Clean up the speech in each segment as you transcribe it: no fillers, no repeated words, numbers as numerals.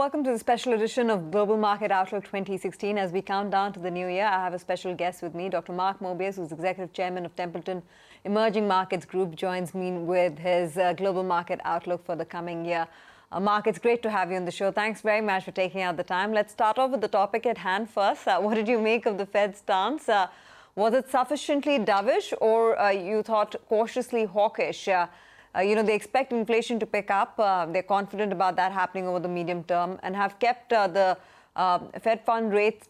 welcome to the special edition of Global Market Outlook 2016. As we count down to the new year, I have a special guest with me. Dr. Mobius, who's Executive Chairman of Templeton Emerging Markets Group, joins me with his Global Market Outlook for the coming year. Mark, it's great to have you on the show. Thanks very much for taking out the time. Let's start off with the topic at hand first. What did you make of the Fed's stance? Was it sufficiently dovish, or you thought cautiously hawkish? They expect inflation to pick up. They're confident about that happening over the medium term and have kept the Fed fund rate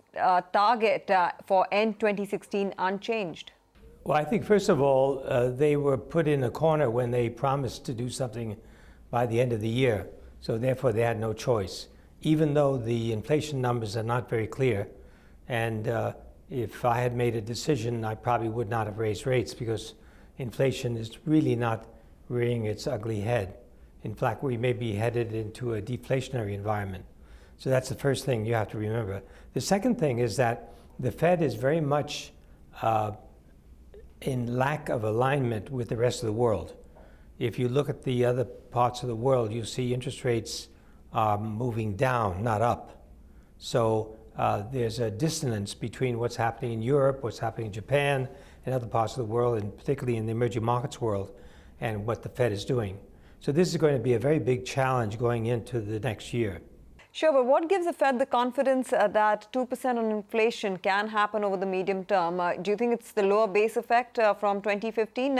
target for end 2016 unchanged. Well, I think, first of all, they were put in a corner when they promised to do something by the end of the year. So therefore, they had no choice, even though the inflation numbers are not very clear. And if I had made a decision, I probably would not have raised rates, because inflation is really not rearing its ugly head. In fact, we may be headed into a deflationary environment. So that's the first thing you have to remember. The second thing is that the Fed is very much in lack of alignment with the rest of the world. If you look at the other parts of the world, you see interest rates moving down, not up. So there's a dissonance between what's happening in Europe, what's happening in Japan, and other parts of the world, and particularly in the emerging markets world, and what the Fed is doing. So this is going to be a very big challenge going into the next year. Sure, but what gives the Fed the confidence that 2% on inflation can happen over the medium term? Do you think it's the lower base effect from 2015?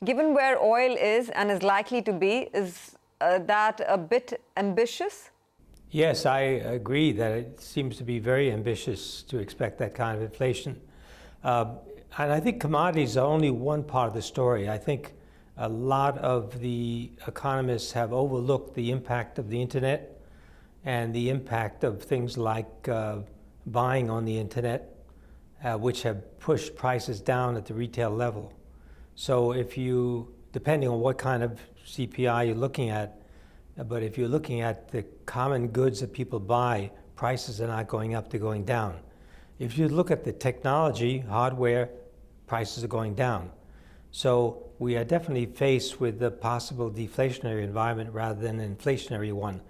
Given where oil is and is likely to be, is that a bit ambitious? Yes, I agree that it seems to be very ambitious to expect that kind of inflation. And I think commodities are only one part of the story. I think a lot of the economists have overlooked the impact of the internet and the impact of things like buying on the internet, which have pushed prices down at the retail level. So if you, depending on what kind of CPI you're looking at, but if you're looking at the common goods that people buy, prices are not going up, they're going down. If you look at the technology, hardware, prices are going down. So we are definitely faced with a possible deflationary environment rather than an inflationary one,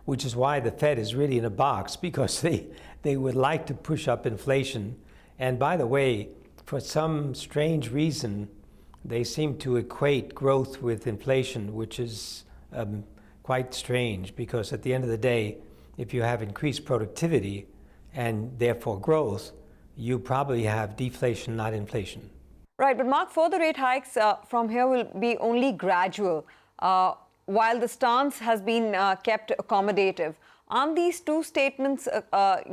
which is why the Fed is really in a box, because they would like to push up inflation. And by the way, for some strange reason, they seem to equate growth with inflation, which is quite strange, because at the end of the day, if you have increased productivity and therefore growth, you probably have deflation, not inflation. Right, but Mark, further rate hikes from here will be only gradual, while the stance has been kept accommodative. Aren't these two statements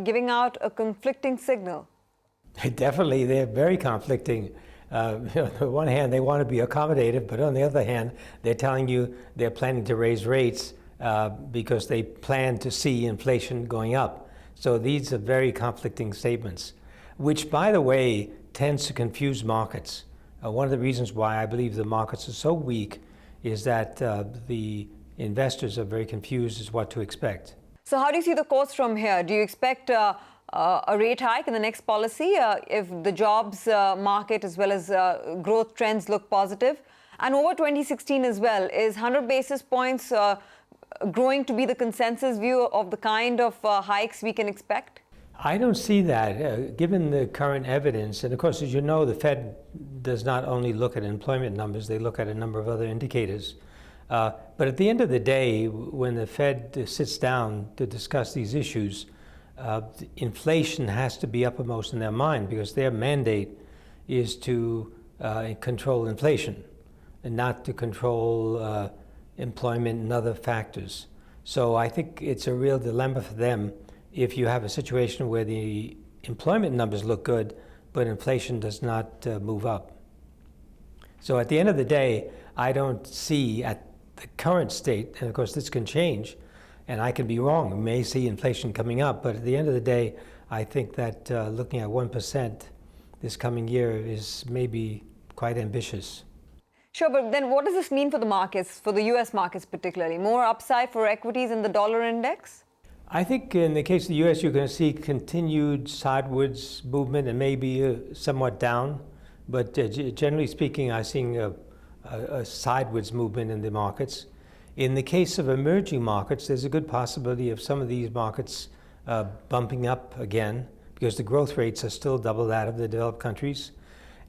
giving out a conflicting signal? Definitely, they're very conflicting. On the one hand, they want to be accommodative, but on the other hand, they're telling you they're planning to raise rates because they plan to see inflation going up. So these are very conflicting statements, which, by the way, tends to confuse markets. One of the reasons why I believe the markets are so weak is that the investors are very confused as what to expect. So how do you see the course from here? Do you expect a rate hike in the next policy if the jobs market as well as growth trends look positive? And over 2016 as well, is 100 basis points growing to be the consensus view of the kind of hikes we can expect? I don't see that, given the current evidence. And of course, as you know, the Fed does not only look at employment numbers, they look at a number of other indicators. But at the end of the day, when the Fed sits down to discuss these issues, inflation has to be uppermost in their mind, because their mandate is to control inflation and not to control employment and other factors. So I think it's a real dilemma for them if you have a situation where the employment numbers look good, but inflation does not move up. So at the end of the day, I don't see at the current state, and of course this can change, and I can be wrong, we may see inflation coming up, but at the end of the day, I think that looking at 1% this coming year is maybe quite ambitious. Sure, but then what does this mean for the markets, for the US markets particularly? More upside for equities in the dollar index? I think in the case of the U.S., you're going to see continued sideways movement and maybe somewhat down. But generally speaking, I'm seeing a sideways movement in the markets. In the case of emerging markets, there's a good possibility of some of these markets bumping up again because the growth rates are still double that of the developed countries.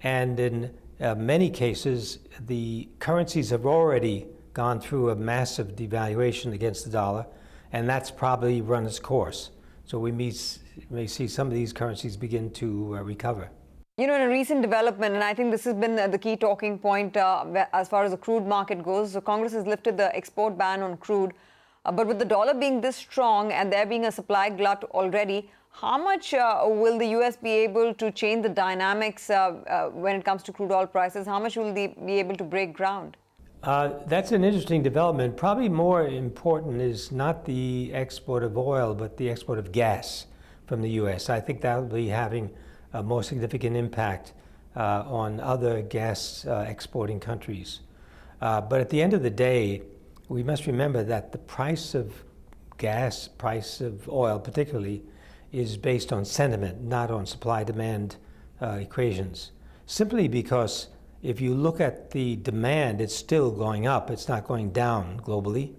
And in many cases, the currencies have already gone through a massive devaluation against the dollar, and that's probably run its course. So we may see some of these currencies begin to recover. You know, in a recent development, and I think this has been the key talking point as far as the crude market goes, so Congress has lifted the export ban on crude. But with the dollar being this strong and there being a supply glut already, how much will the U.S. be able to change the dynamics when it comes to crude oil prices? How much will they be able to break ground? That's an interesting development. Probably more important is not the export of oil, but the export of gas from the U.S. I think that will be having a more significant impact on other gas exporting countries. But at the end of the day, we must remember that the price of gas, price of oil particularly, is based on sentiment, not on supply-demand equations. Simply because if you look at the demand, it's still going up. It's not going down globally,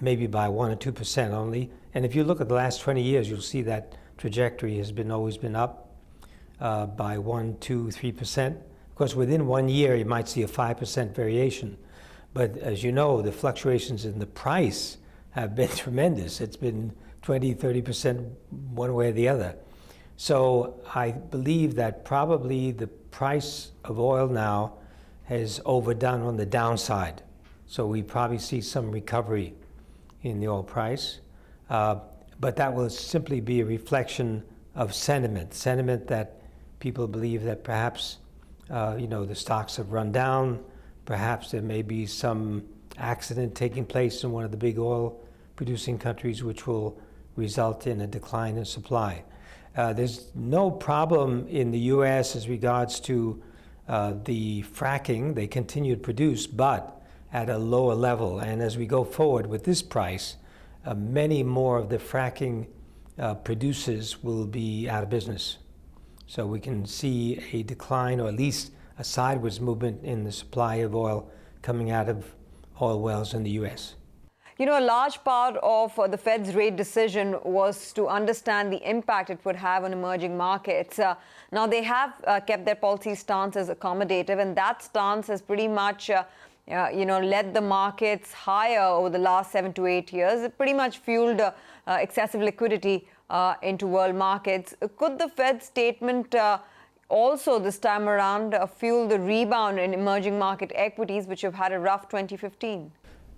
maybe by 1 or 2% only. And if you look at the last 20 years, you'll see that trajectory has always been up by 1, 2, 3%. Of course, within 1 year, you might see a 5% variation. But as you know, the fluctuations in the price have been tremendous. It's been 20, 30% one way or the other. So I believe that probably the price of oil now has overdone on the downside. So we probably see some recovery in the oil price. But that will simply be a reflection of sentiment that people believe that perhaps the stocks have run down, perhaps there may be some accident taking place in one of the big oil producing countries which will result in a decline in supply. There's no problem in the US as regards to the fracking. They continue to produce, but at a lower level. And as we go forward with this price, many more of the fracking producers will be out of business. So we can see a decline, or at least a sideways movement in the supply of oil coming out of oil wells in the US. You know, a large part of the Fed's rate decision was to understand the impact it would have on emerging markets. Now, they have kept their policy stance as accommodative, and that stance has pretty much led the markets higher over the last 7 to 8 years. It pretty much fueled excessive liquidity into world markets. Could the Fed statement also this time around fuel the rebound in emerging market equities, which have had a rough 2015?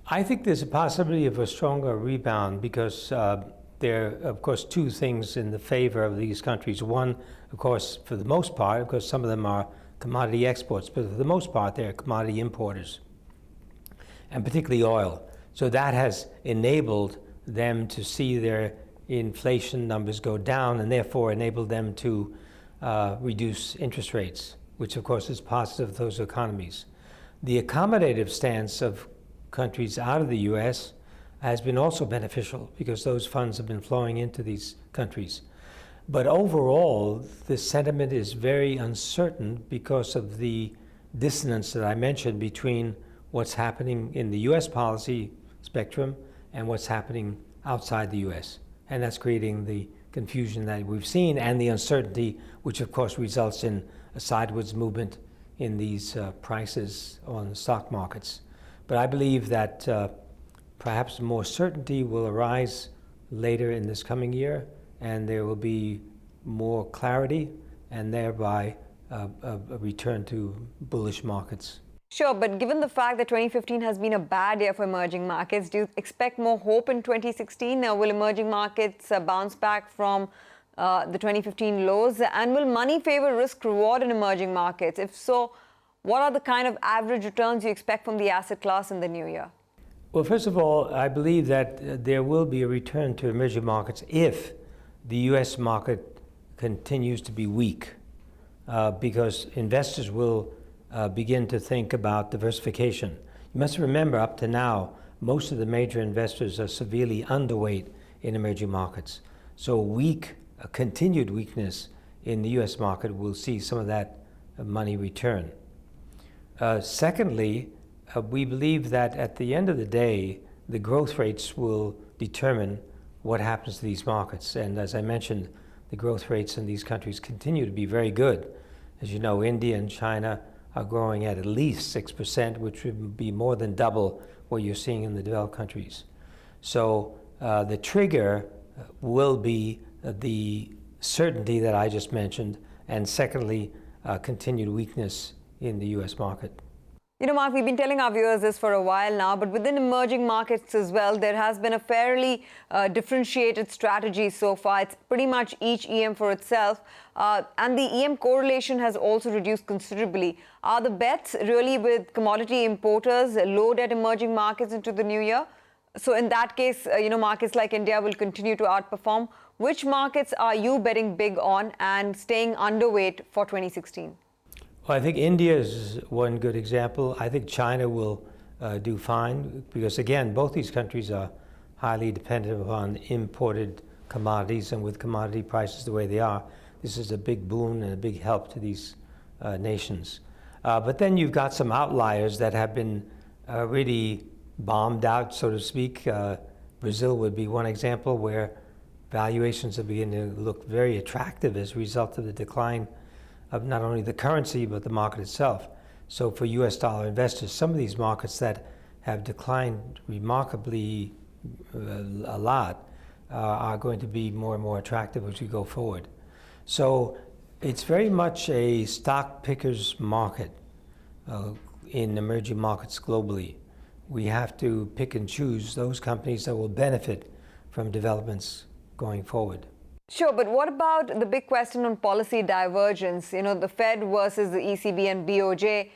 I think there's a possibility of a stronger rebound because there are, of course, two things in the favor of these countries. One, of course, for the most part, because some of them are commodity exports, but for the most part, they're commodity importers, and particularly oil. So that has enabled them to see their inflation numbers go down and therefore enabled them to reduce interest rates, which, of course, is positive for those economies. The accommodative stance of countries out of the U.S. has been also beneficial because those funds have been flowing into these countries. But overall, the sentiment is very uncertain because of the dissonance that I mentioned between what's happening in the U.S. policy spectrum and what's happening outside the U.S. And that's creating the confusion that we've seen and the uncertainty, which of course results in a sideways movement in these prices on the stock markets. But I believe that perhaps more certainty will arise later in this coming year, and there will be more clarity, and thereby a return to bullish markets. Sure, but given the fact that 2015 has been a bad year for emerging markets, do you expect more hope in 2016? Will emerging markets bounce back from the 2015 lows? And will money favor risk reward in emerging markets? If so, what are the kind of average returns you expect from the asset class in the new year? Well, first of all, I believe that there will be a return to emerging markets if the U.S. market continues to be weak, because investors will begin to think about diversification. You must remember, up to now, most of the major investors are severely underweight in emerging markets. So a continued weakness in the U.S. market will see some of that money return. Secondly, we believe that at the end of the day, the growth rates will determine what happens to these markets. And as I mentioned, the growth rates in these countries continue to be very good. As you know, India and China are growing at least 6%, which would be more than double what you're seeing in the developed countries. So the trigger will be the certainty that I just mentioned, and secondly, continued weakness in the US market. You know, Mark, we've been telling our viewers this for a while now, but within emerging markets as well, there has been a fairly differentiated strategy so far. It's pretty much each EM for itself. And the EM correlation has also reduced considerably. Are the bets really with commodity importers load at emerging markets into the new year? So in that case, markets like India will continue to outperform. Which markets are you betting big on and staying underweight for 2016? Well, I think India is one good example. I think China will do fine because, again, both these countries are highly dependent upon imported commodities, and with commodity prices the way they are, this is a big boon and a big help to these nations. But then you've got some outliers that have been really bombed out, so to speak. Brazil would be one example where valuations are beginning to look very attractive as a result of the decline of not only the currency, but the market itself. So for US dollar investors, some of these markets that have declined remarkably a lot are going to be more and more attractive as we go forward. So it's very much a stock picker's market in emerging markets globally. We have to pick and choose those companies that will benefit from developments going forward. Sure, but what about the big question on policy divergence? You know, the Fed versus the ECB and BOJ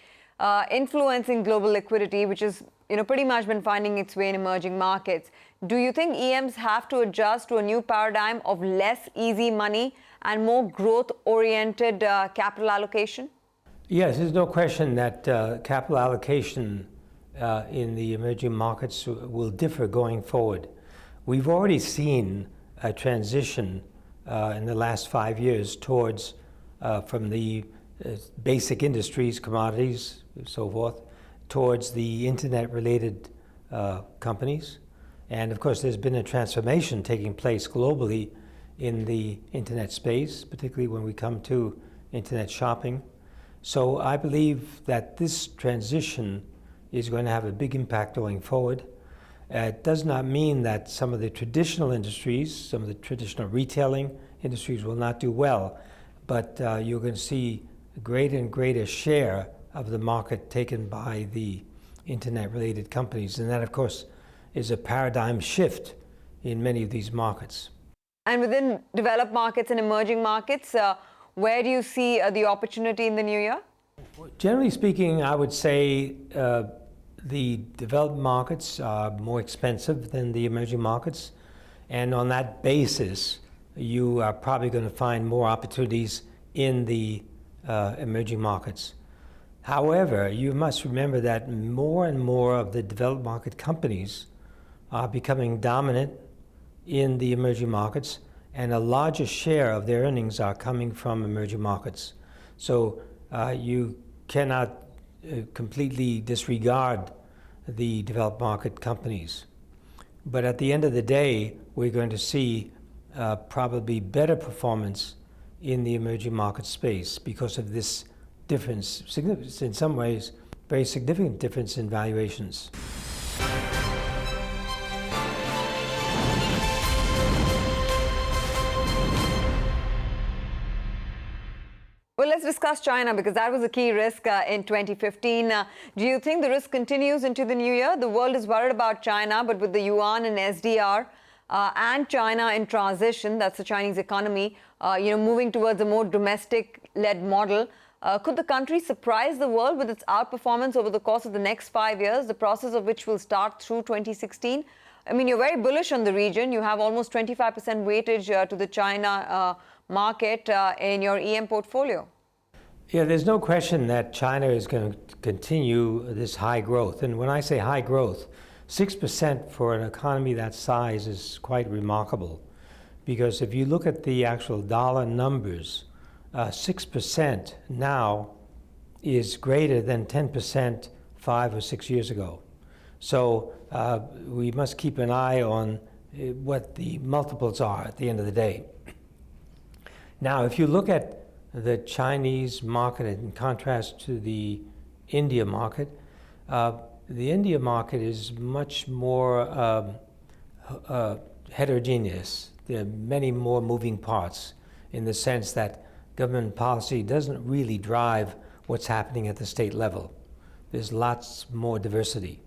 influencing global liquidity, which has, pretty much been finding its way in emerging markets. Do you think EMs have to adjust to a new paradigm of less easy money and more growth-oriented capital allocation? Yes, there's no question that capital allocation in the emerging markets will differ going forward. We've already seen a transition in the last 5 years towards from the basic industries, commodities, and so forth, towards the internet-related companies. And of course, there's been a transformation taking place globally in the internet space, particularly when we come to internet shopping. So I believe that this transition is going to have a big impact going forward. It does not mean that some of the traditional industries, some of the traditional retailing industries will not do well, but you're going to see a greater and greater share of the market taken by the internet-related companies. And that, of course, is a paradigm shift in many of these markets. And within developed markets and emerging markets, where do you see the opportunity in the new year? Generally speaking, I would say the developed markets are more expensive than the emerging markets. And on that basis, you are probably going to find more opportunities in the emerging markets. However, you must remember that more and more of the developed market companies are becoming dominant in the emerging markets, and a larger share of their earnings are coming from emerging markets. So you cannot completely disregard the developed market companies. But at the end of the day, we're going to see probably better performance in the emerging market space because of this difference, in some ways, very significant difference in valuations. Well, let's discuss China, because that was a key risk in 2015. Do you think the risk continues into the new year? The world is worried about China, but with the yuan and SDR and China in transition, that's the Chinese economy, moving towards a more domestic-led model, could the country surprise the world with its outperformance over the course of the next 5 years, the process of which will start through 2016? I mean, you're very bullish on the region. You have almost 25% weightage to the China market in your EM portfolio. Yeah, there's no question that China is going to continue this high growth. And when I say high growth, 6% for an economy that size is quite remarkable. Because if you look at the actual dollar numbers, 6% now is greater than 10% 5 or 6 years ago. So we must keep an eye on what the multiples are at the end of the day. Now, if you look at the Chinese market in contrast to the India market, the India market is much more heterogeneous. There are many more moving parts in the sense that government policy doesn't really drive what's happening at the state level. There's lots more diversity.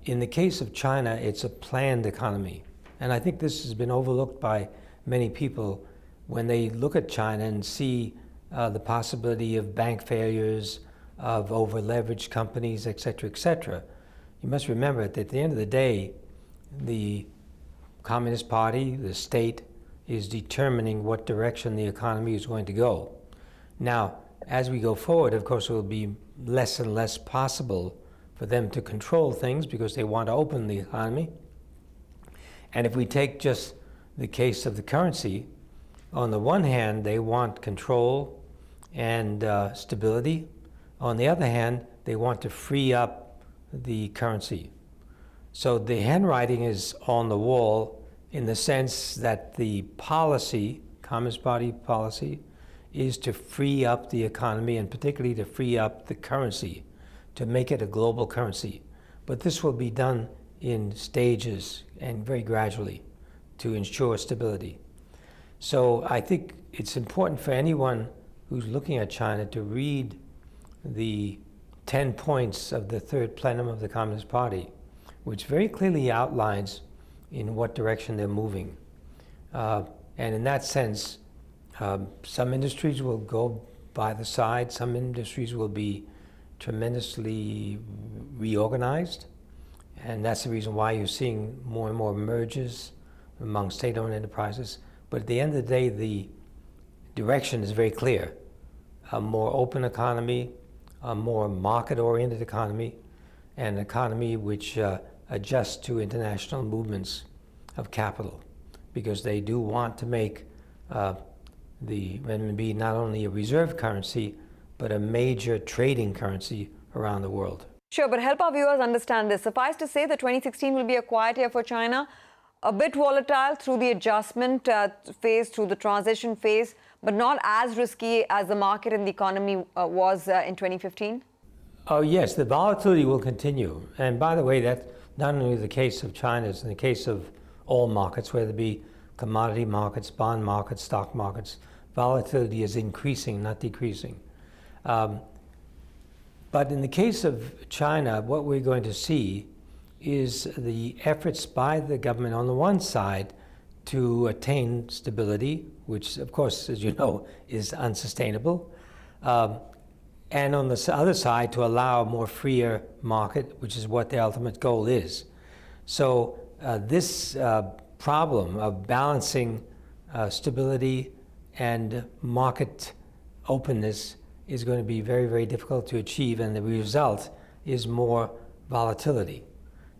In the case of China, it's a planned economy. And I think this has been overlooked by many people when they look at China and see the possibility of bank failures, of over-leveraged companies, et cetera, et cetera. You must remember that at the end of the day, the Communist Party, the state, is determining what direction the economy is going to go. Now, as we go forward, of course, it will be less and less possible for them to control things because they want to open the economy. And if we take just the case of the currency, on the one hand, they want control and stability. On the other hand, they want to free up the currency. So the handwriting is on the wall in the sense that the policy, Communist Party policy, is to free up the economy and particularly to free up the currency, to make it a global currency. But this will be done in stages and very gradually to ensure stability. So I think it's important for anyone who's looking at China to read the 10 points of the third plenum of the Communist Party, which very clearly outlines in what direction they're moving. And in that sense, some industries will go by the side, some industries will be tremendously reorganized, and that's the reason why you're seeing more and more mergers among state-owned enterprises. But at the end of the day, the direction is very clear. A more open economy, a more market-oriented economy, and an economy which adjusts to international movements of capital, because they do want to make the renminbi not only a reserve currency, but a major trading currency around the world. Sure, but help our viewers understand this. Suffice to say that 2016 will be a quiet year for China, a bit volatile through the adjustment phase, through the transition phase, but not as risky as the market and the economy was in 2015? Oh, yes, the volatility will continue. And by the way, that's not only the case of China, it's in the case of all markets, whether it be commodity markets, bond markets, stock markets. Volatility is increasing, not decreasing. But in the case of China, what we're going to see is the efforts by the government on the one side to attain stability, which of course, as you know, is unsustainable, and on the other side to allow a more freer market, which is what the ultimate goal is. So this problem of balancing stability and market openness is going to be very, very difficult to achieve, and the result is more volatility.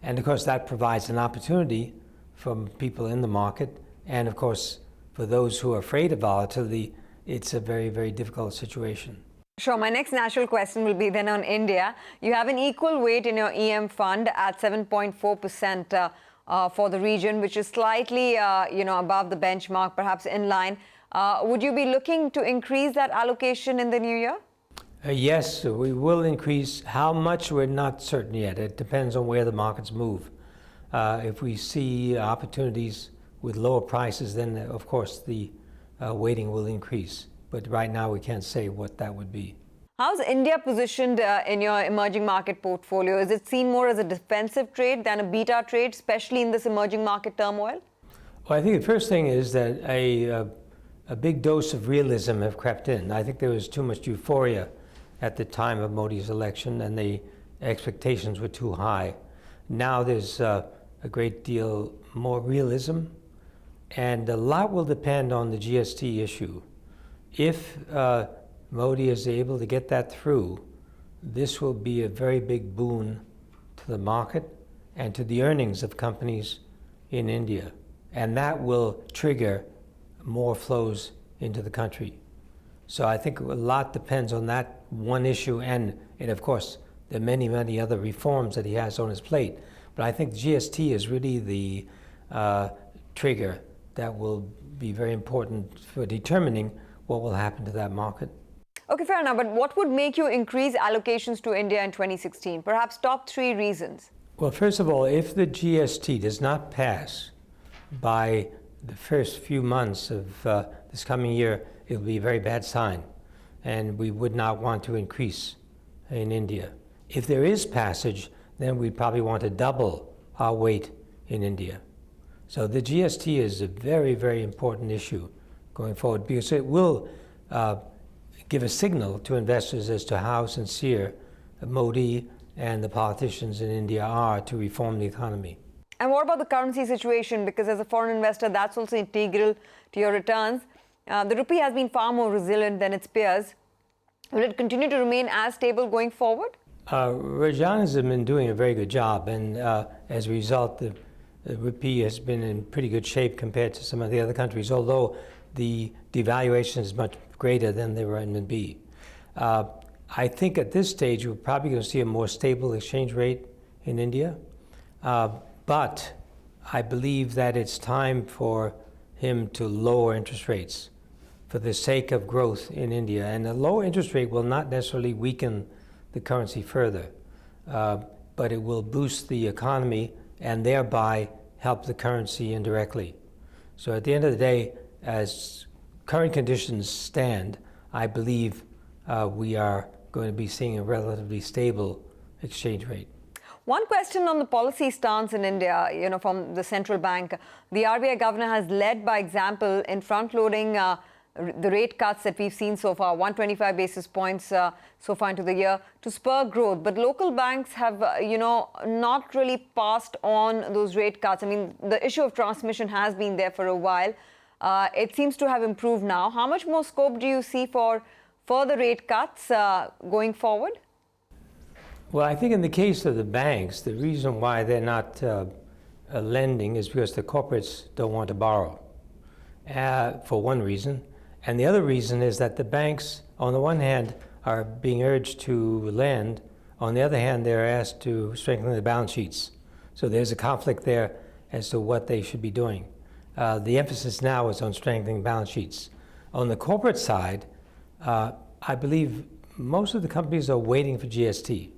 And of course, that provides an opportunity for people in the market, and of course, for those who are afraid of volatility, it's a very, very difficult situation. Sure. My next natural question will be then on India. You have an equal weight in your EM fund at 7.4% for the region, which is slightly, above the benchmark, perhaps in line. Would you be looking to increase that allocation in the new year? Yes, we will increase. How much, we're not certain yet. It depends on where the markets move. If we see opportunities with lower prices, then of course the weighting will increase. But right now we can't say what that would be. How's India positioned in your emerging market portfolio? Is it seen more as a defensive trade than a beta trade, especially in this emerging market turmoil? Well, I think the first thing is that a big dose of realism have crept in. I think there was too much euphoria at the time of Modi's election, and the expectations were too high. Now there's a great deal more realism, and a lot will depend on the GST issue. If Modi is able to get that through, this will be a very big boon to the market and to the earnings of companies in India. And that will trigger more flows into the country. So I think a lot depends on that one issue and of course, There are many, many other reforms that he has on his plate. But I think GST is really the trigger that will be very important for determining what will happen to that market. Okay, fair enough. But what would make you increase allocations to India in 2016? Perhaps top 3 reasons. Well, first of all, if the GST does not pass by the first few months of this coming year, it will be a very bad sign. And we would not want to increase in India. If there is passage, then we'd probably want to double our weight in India. So the GST is a very, very important issue going forward because it will give a signal to investors as to how sincere Modi and the politicians in India are to reform the economy. And what about the currency situation? Because as a foreign investor, that's also integral to your returns. The rupee has been far more resilient than its peers. Will it continue to remain as stable going forward? Rajan has been doing a very good job, and as a result, the rupee has been in pretty good shape compared to some of the other countries, although the devaluation is much greater than the renminbi. I think at this stage, we're probably going to see a more stable exchange rate in India. But I believe that it's time for him to lower interest rates for the sake of growth in India. And a lower interest rate will not necessarily weaken the currency further, but it will boost the economy and thereby help the currency indirectly. So at the end of the day, as current conditions stand, I believe we are going to be seeing a relatively stable exchange rate. One question on the policy stance in India, from the central bank. The RBI governor has led by example in front-loading the rate cuts that we've seen so far, 125 basis points so far into the year, to spur growth. But local banks have, not really passed on those rate cuts. I mean, the issue of transmission has been there for a while. It seems to have improved now. How much more scope do you see for further rate cuts going forward? Well, I think in the case of the banks, the reason why they're not lending is because the corporates don't want to borrow, for one reason. And the other reason is that the banks, on the one hand, are being urged to lend. On the other hand, they're asked to strengthen their balance sheets. So there's a conflict there as to what they should be doing. The emphasis now is on strengthening balance sheets. On the corporate side, I believe most of the companies are waiting for GST.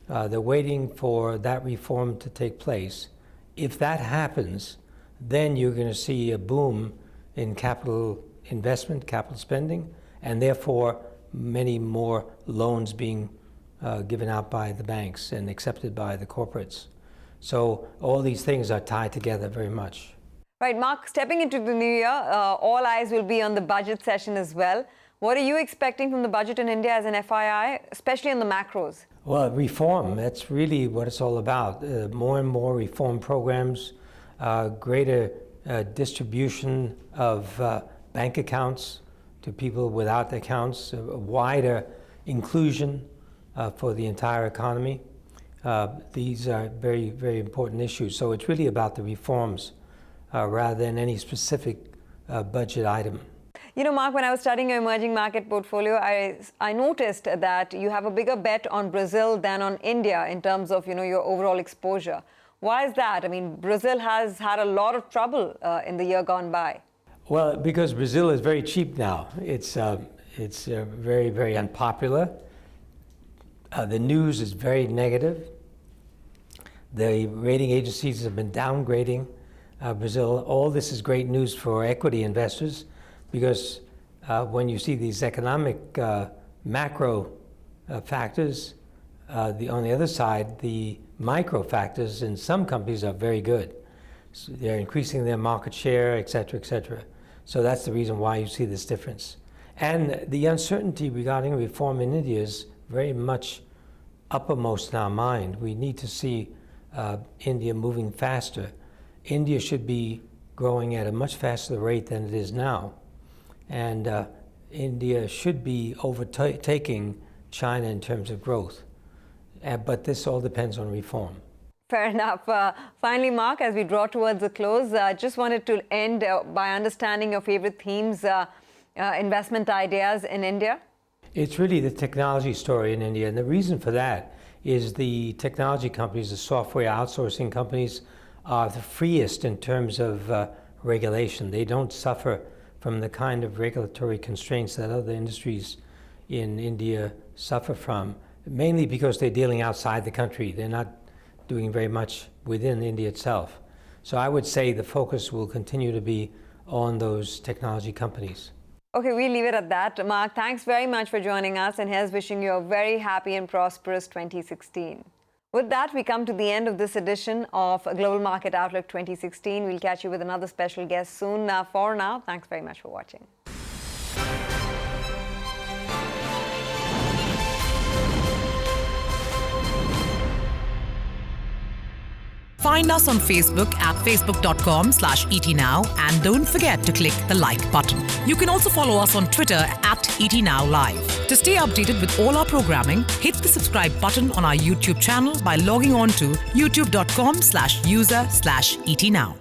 They're waiting for that reform to take place. If that happens, then you're going to see a boom in capital investment, capital spending, and therefore many more loans being given out by the banks and accepted by the corporates. So all these things are tied together very much. Right, Mark, stepping into the new year, all eyes will be on the budget session as well. What are you expecting from the budget in India as an FII, especially on the macros? Well, reform, that's really what it's all about. More and more reform programs, greater distribution of bank accounts to people without accounts, a wider inclusion for the entire economy. These are very, very important issues. So it's really about the reforms rather than any specific budget item. Mark, when I was studying your emerging market portfolio, I noticed that you have a bigger bet on Brazil than on India in terms of, your overall exposure. Why is that? I mean, Brazil has had a lot of trouble in the year gone by. Well, because Brazil is very cheap now. It's very, very unpopular. The news is very negative. The rating agencies have been downgrading Brazil. All this is great news for equity investors, because when you see these economic macro factors, on the other side, the micro factors in some companies are very good. So they're increasing their market share, et cetera, et cetera. So that's the reason why you see this difference. And the uncertainty regarding reform in India is very much uppermost in our mind. We need to see India moving faster. India should be growing at a much faster rate than it is now. And India should be overtaking China in terms of growth. But this all depends on reform. Fair enough. Finally, Mark, as we draw towards the close, just wanted to end by understanding your favorite themes, investment ideas in India. It's really the technology story in India, and the reason for that is the technology companies, the software outsourcing companies, are the freest in terms of regulation. They don't suffer from the kind of regulatory constraints that other industries in India suffer from, mainly because they're dealing outside the country. They're not doing very much within India itself. So I would say the focus will continue to be on those technology companies. Okay, we'll leave it at that. Mark, thanks very much for joining us, and here's wishing you a very happy and prosperous 2016. With that, we come to the end of this edition of Global Market Outlook 2016. We'll catch you with another special guest soon. For now, thanks very much for watching. Find us on Facebook at facebook.com/ETNow and don't forget to click the like button. You can also follow us on Twitter at ETNowLive. To stay updated with all our programming, hit the subscribe button on our YouTube channel by logging on to youtube.com/user/ETNow.